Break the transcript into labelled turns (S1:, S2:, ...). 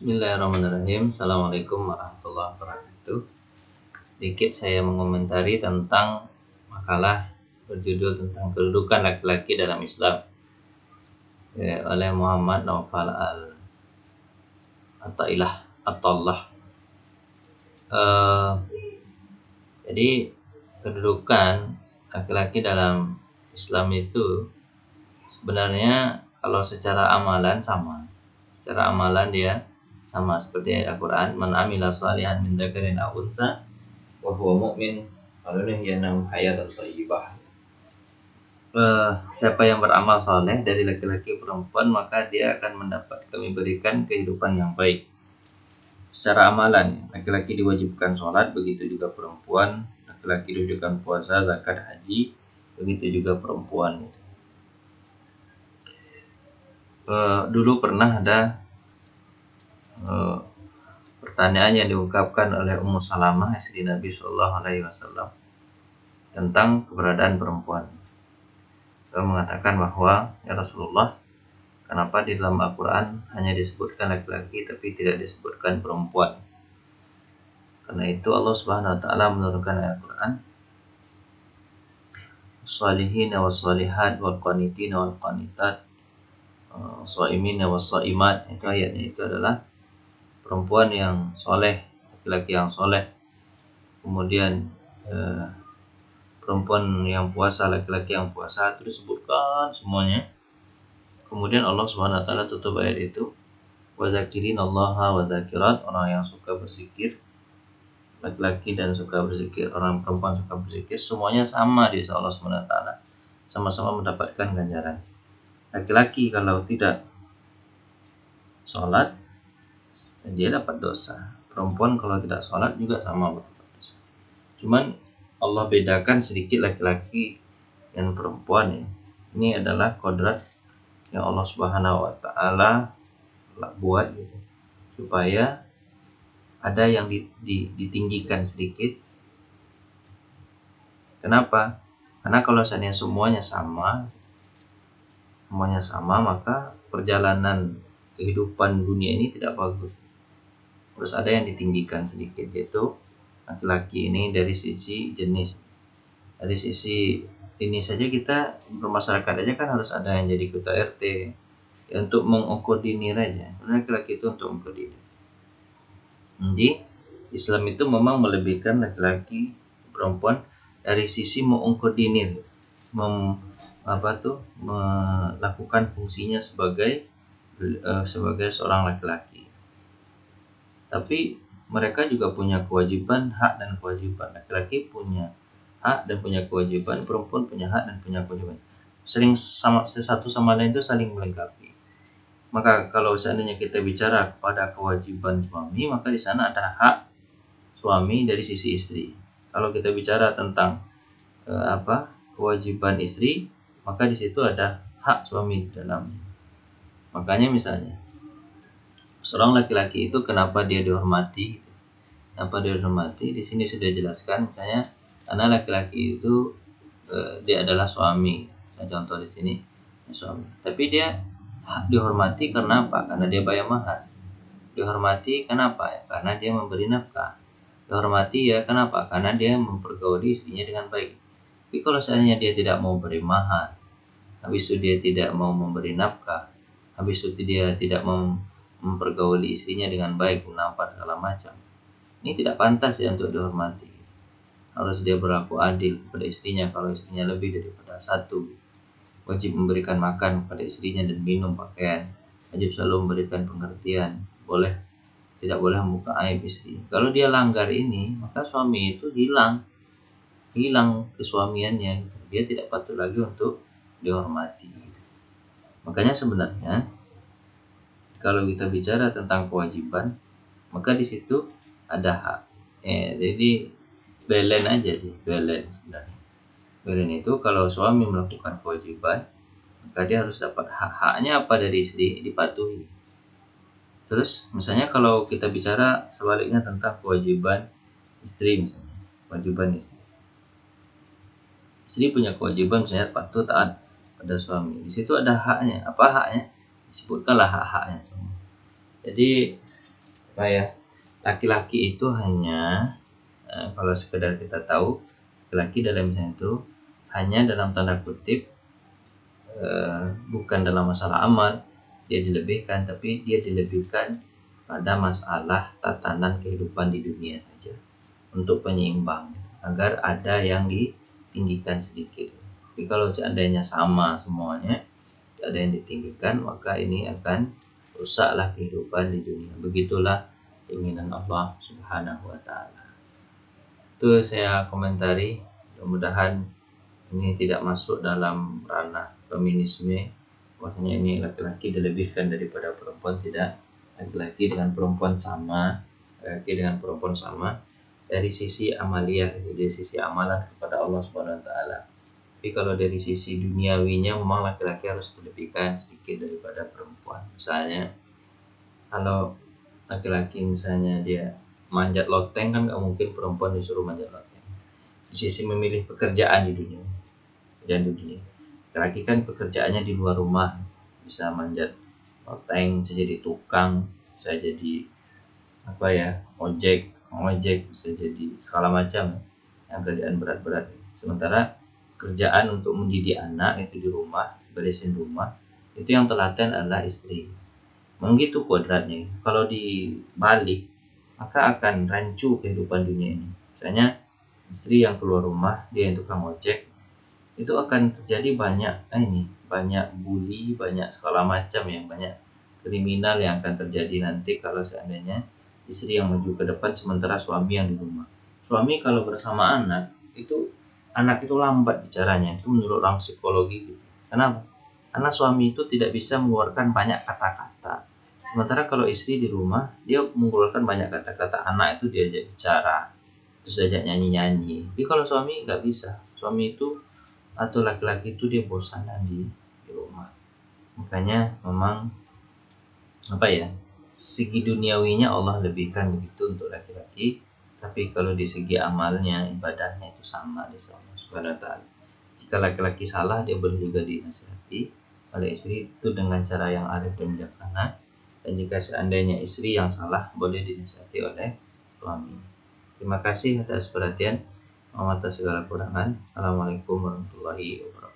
S1: Bismillahirrahmanirrahim. Assalamualaikum warahmatullahi wabarakatuh. Dikit saya mengomentari tentang makalah berjudul tentang kedudukan laki-laki dalam Islam oleh Muhammad Naufal Atailah Attallah. Jadi kedudukan laki-laki dalam Islam itu sebenarnya kalau secara amalan sama. Secara amalan dia sama seperti ayat Al-Quran, man amila salihan min dzakarin aw untha wa huwa mu'min falyuhyiyannahu hayatan thayyibah. Siapa yang beramal saleh dari laki-laki perempuan, maka dia akan mendapat, kami berikan kehidupan yang baik. Secara amalan, laki-laki diwajibkan sholat, begitu juga perempuan. Laki-laki diwajibkan puasa, zakat, haji, begitu juga perempuan. Dulu pernah ada pertanyaan yang diungkapkan oleh Ummu Salamah, istri Nabi Shallallahu Alaihi Wasallam, tentang keberadaan perempuan. Beliau mengatakan bahwa, ya Rasulullah, kenapa di dalam Al-Quran hanya disebutkan laki-laki tapi tidak disebutkan perempuan? Karena itu Allah Subhanahu Wa Taala menurunkan ayat Al-Quran, "Shalihina was-shalihat wal-qanitina wal-qanitat, shaimina was-shaimat." Itu ayatnya, itu adalah perempuan yang soleh, laki-laki yang soleh. Kemudian perempuan yang puasa, laki-laki yang puasa, itu disebutkan semuanya. Kemudian Allah Subhanahu Wa Taala tutup ayat itu, wa dzakirinallaha wa dzakirat, orang yang suka berzikir, laki-laki dan suka berzikir, orang perempuan suka berzikir, semuanya sama di sisi Allah Subhanahu Wa Taala, sama-sama mendapatkan ganjaran. Laki-laki kalau tidak sholat, dia dapat dosa. Perempuan kalau tidak sholat juga sama dapat dosa. Cuman Allah bedakan sedikit laki-laki dan perempuan ya. Ini adalah kodrat yang Allah Subhanahu Wa Taala buat gitu, supaya ada yang ditinggikan sedikit. Kenapa? Karena kalau seandainya semuanya sama, maka perjalanan kehidupan dunia ini tidak bagus. Terus ada yang ditinggikan sedikit, yaitu laki-laki ini dari sisi jenis. Dari sisi ini saja kita bermasyarakat aja kan harus ada yang jadi ketua RT ya, untuk mengkoordinir aja. Laki-laki itu untuk mengkoordinir. Jadi Islam itu memang melebihkan laki-laki perempuan dari sisi mengkoordinir, melakukan fungsinya sebagai seorang laki-laki. Tapi mereka juga punya kewajiban, hak dan kewajiban. Laki-laki punya hak dan punya kewajiban, perempuan punya hak dan punya kewajiban. Satu sama lain itu saling melengkapi. Maka kalau seandainya kita bicara pada kewajiban suami, maka di sana ada hak suami dari sisi istri. Kalau kita bicara tentang kewajiban istri, maka di situ ada hak suami di dalamnya. Makanya misalnya seorang laki-laki itu kenapa dia dihormati? Kenapa dia dihormati? Di sini sudah dijelaskan, misalnya karena laki-laki itu dia adalah suami. Saya contoh di sini suami. Tapi dia dihormati karena apa? Karena dia bayar mahar. Dihormati kenapa? Karena dia memberi nafkah. Dihormati ya kenapa? Karena dia mempergauli istrinya dengan baik. Tapi kalau seandainya dia tidak mau beri mahar, habis itu dia tidak mau memberi nafkah, habis itu dia tidak mempergauli istrinya dengan baik, menampar segala macam, ini tidak pantas ya untuk dihormati. Harus dia berlaku adil kepada istrinya. Kalau istrinya lebih daripada satu, wajib memberikan makan kepada istrinya dan minum, pakaian. Wajib selalu memberikan pengertian. Tidak boleh membuka aib istri. Kalau dia langgar ini, maka suami itu hilang kesuamiannya. Dia tidak patut lagi untuk dihormati. Makanya sebenarnya kalau kita bicara tentang kewajiban, maka di situ ada hak. Jadi balance aja balance sebenarnya. Balance itu kalau suami melakukan kewajiban, maka dia harus dapat hak-haknya apa dari istri, dipatuhi. Terus misalnya kalau kita bicara sebaliknya tentang kewajiban istri, misalnya kewajiban istri. Istri punya kewajiban misalnya patuh taat pada suami. Di situ ada haknya. Apa haknya? Disebutkanlah hak-haknya semua. Jadi apa ya, laki-laki itu hanya kalau sekedar kita tahu, laki-laki dalam Islam itu hanya dalam tanda kutip bukan dalam masalah amal dia dilebihkan, tapi dia dilebihkan pada masalah tatanan kehidupan di dunia saja untuk penyeimbang agar ada yang ditinggikan sedikit. Tapi kalau seandainya sama semuanya, tidak ada yang ditinggikan, maka ini akan rusaklah kehidupan di dunia. Begitulah keinginan Allah Subhanahu wa taala. Itu saya komentari, mudah-mudahan ini tidak masuk dalam ranah feminisme, bahwasanya ini laki-laki dilebihkan daripada perempuan. Tidak, laki-laki dengan perempuan sama, laki dengan perempuan sama dari sisi amaliyah, dari sisi amalan kepada Allah Subhanahu wa taala. Tapi kalau dari sisi duniawinya memang laki-laki harus dilebihkan sedikit daripada perempuan. Misalnya kalau laki-laki misalnya dia manjat loteng, kan nggak mungkin perempuan disuruh manjat loteng. Di sisi memilih pekerjaan di dunia, laki-laki kan pekerjaannya di luar rumah, bisa manjat loteng, bisa jadi tukang, bisa jadi apa ya, ojek, bisa jadi segala macam yang kerjaan berat-berat. Sementara kerjaan untuk mendidik anak itu di rumah, beresin rumah, itu yang telaten adalah istri. Begitu kodratnya. Kalau dibalik, maka akan rancu kehidupan dunia ini. Misalnya istri yang keluar rumah, dia yang tukang ojek, itu akan terjadi banyak bully, banyak segala macam yang banyak kriminal yang akan terjadi nanti kalau seandainya istri yang maju ke depan sementara suami yang di rumah. Suami kalau bersama anak itu lambat bicaranya, itu menurut orang psikologi gitu. Kenapa? Karena suami itu tidak bisa mengeluarkan banyak kata-kata. Sementara kalau istri di rumah, dia mengeluarkan banyak kata-kata, anak itu diajak bicara, terus diajak nyanyi-nyanyi. Tapi kalau suami nggak bisa. Suami itu atau laki-laki itu dia bosanan di rumah. Makanya memang segi duniawinya Allah lebihkan begitu untuk laki-laki, tapi kalau di segi amalnya, ibadahnya itu sama di Allah Subhanahu wa taala. Jika laki-laki salah, dia boleh juga dinasihati oleh istri itu dengan cara yang arif dan bijaksana. Dan jika seandainya istri yang salah, boleh dinasihati oleh suami. Terima kasih atas perhatian. Mohon maaf atas segala kurangan. Assalamualaikum warahmatullahi wabarakatuh.